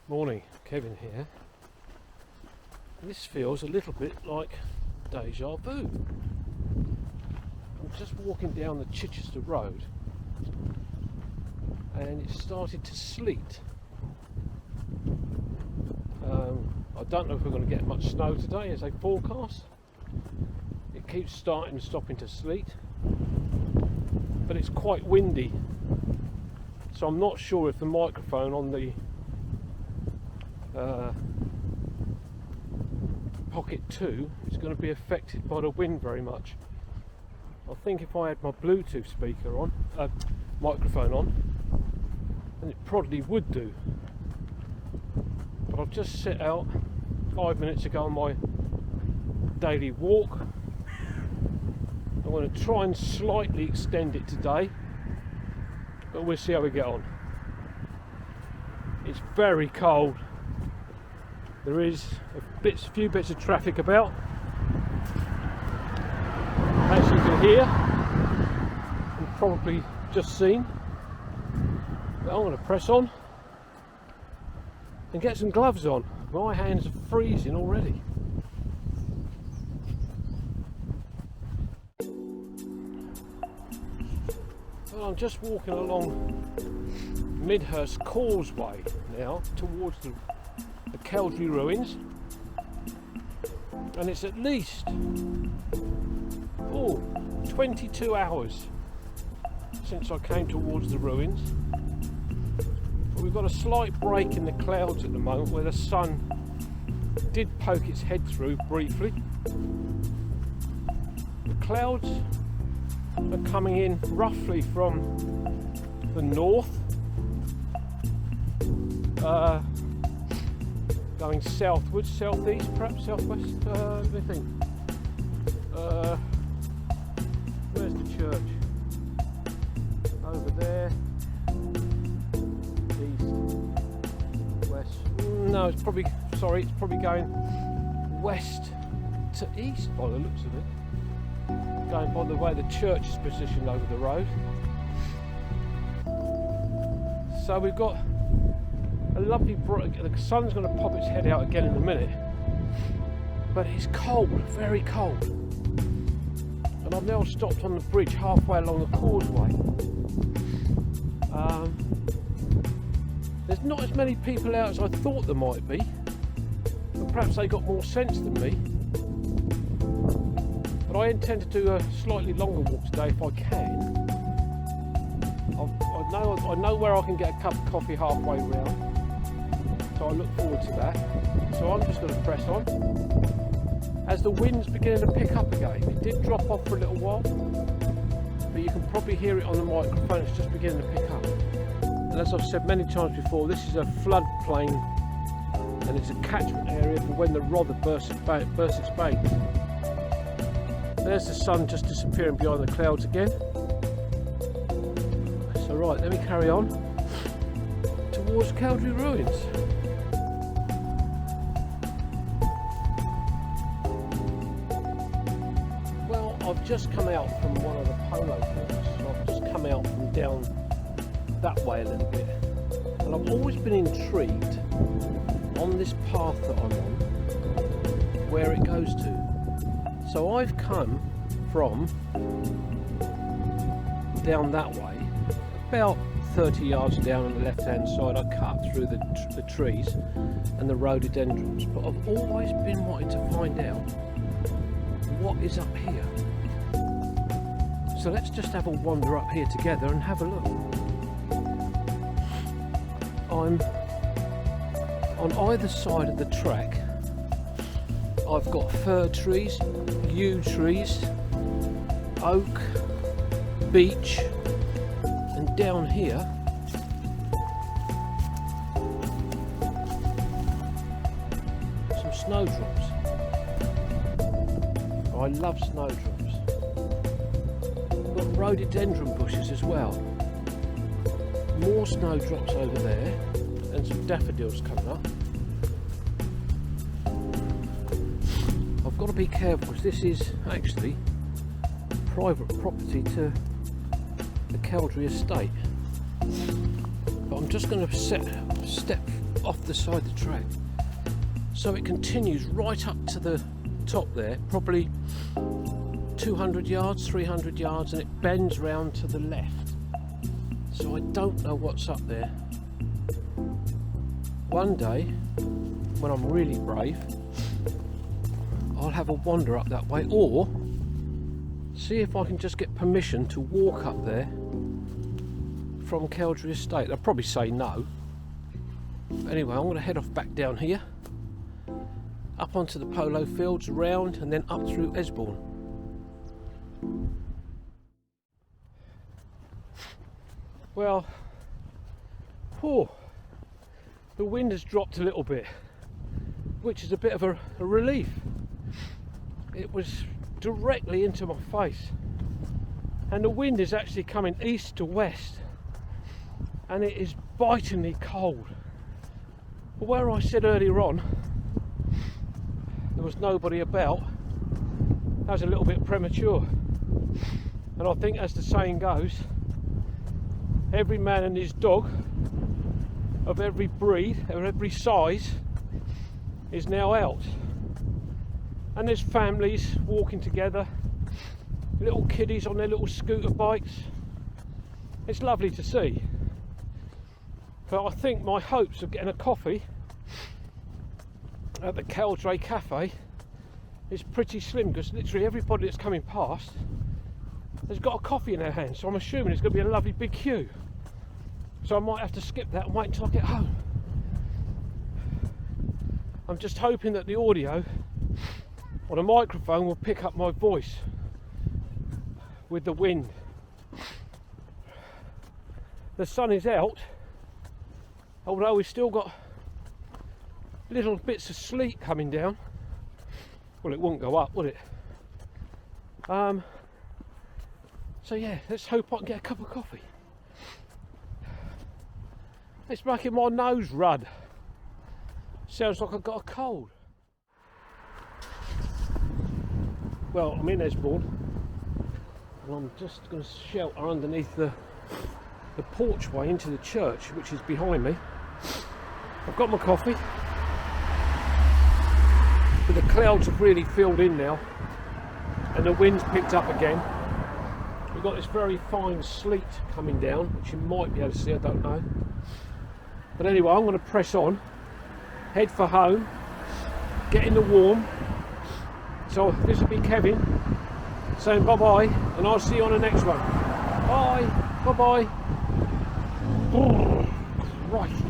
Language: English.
Morning, Kevin here. This feels a little bit like deja vu. I'm just walking down the Chichester Road and it started to sleet. I don't know if we're going to get much snow today as they forecast. It keeps starting and stopping to sleet, but it's quite windy, so I'm not sure if the microphone on the Pocket 2 is going to be affected by the wind very much. I think if I had my Bluetooth speaker on, microphone on, then it probably would do. But I've just set out 5 minutes ago on my daily walk. I'm going to try and slightly extend it today, but we'll see how we get on. It's very cold. There is a few bits of traffic about, as you can hear and probably just seen. But I'm going to press on and get some gloves on. My hands are freezing already. Well, I'm just walking along Midhurst causeway now towards the Cowdray Ruins, and it's at least 22 hours since I came towards the ruins. But we've got a slight break in the clouds at the moment where the sun did poke its head through briefly. The clouds are coming in roughly from the north, going southwards, southeast, perhaps southwest. Let me think. Where's the church? Over there. East, west. No, it's probably going west to east by the looks of it. Going by the way the church is positioned over the road. So we've got a lovely the sun's going to pop its head out again in a minute, but it's cold, very cold. And I've now stopped on the bridge halfway along the causeway. There's not as many people out as I thought there might be, but perhaps they got more sense than me. But I intend to do a slightly longer walk today if I can. I know where I can get a cup of coffee halfway round. So I look forward to that. So I'm just going to press on. As the wind's beginning to pick up again, it did drop off for a little while, but you can probably hear it on the microphone, it's just beginning to pick up. And as I've said many times before, this is a floodplain and it's a catchment area for when the Rother bursts its banks. There's the sun just disappearing behind the clouds again. So right, let me carry on towards Cowdray Ruins. I've just come out from one of the polo fields, so I've just come out from down that way a little bit, and I've always been intrigued on this path that I'm on where it goes to. So I've come from down that way, about 30 yards down on the left hand side. I cut through the trees and the rhododendrons, but I've always been wanting to find out what is up here. So let's just have a wander up here together and have a look. I'm on either side of the track. I've got fir trees, yew trees, oak, beech, and down here some snowdrops. I love snowdrops. Got rhododendron bushes as well. More snowdrops over there, and some daffodils coming up. I've got to be careful because this is actually private property to the Cowdray estate. But I'm just going to step off the side of the track. So it continues right up to the top there, probably 200 yards, 300 yards, and it bends round to the left. So I don't know what's up there. One day, when I'm really brave, I'll have a wander up that way, or see if I can just get permission to walk up there from Cowdray Estate. I'll probably say no. Anyway, I'm going to head off back down here, up onto the polo fields, round, and then up through Esbourne. Well, the wind has dropped a little bit, which is a bit of a relief. It was directly into my face, and the wind is actually coming east to west, and it is bitingly cold. But where I said earlier on there was nobody about, that was a little bit premature. And I think, as the saying goes, every man and his dog of every breed, of every size, is now out. And there's families walking together, little kiddies on their little scooter bikes. It's lovely to see. But I think my hopes of getting a coffee at the Cowdray Cafe is pretty slim, because literally everybody that's coming past has got a coffee in their hand, so I'm assuming it's going to be a lovely big queue. So I might have to skip that and wait until I get home. I'm just hoping that the audio on the microphone will pick up my voice with the wind. The sun is out, although we've still got little bits of sleet coming down. Well, it won't go up, would it? So yeah, let's hope I can get a cup of coffee. It's making my nose run. Sounds like I've got a cold. Well, I'm in Esbourne, and I'm just going to shelter underneath the porchway into the church, which is behind me. I've got my coffee, but the clouds have really filled in now, and the wind's picked up again. We've got this very fine sleet coming down, which you might be able to see, I don't know. But anyway, I'm going to press on, head for home, get in the warm. So this will be Kevin saying bye-bye, and I'll see you on the next one. Bye, bye-bye. Right.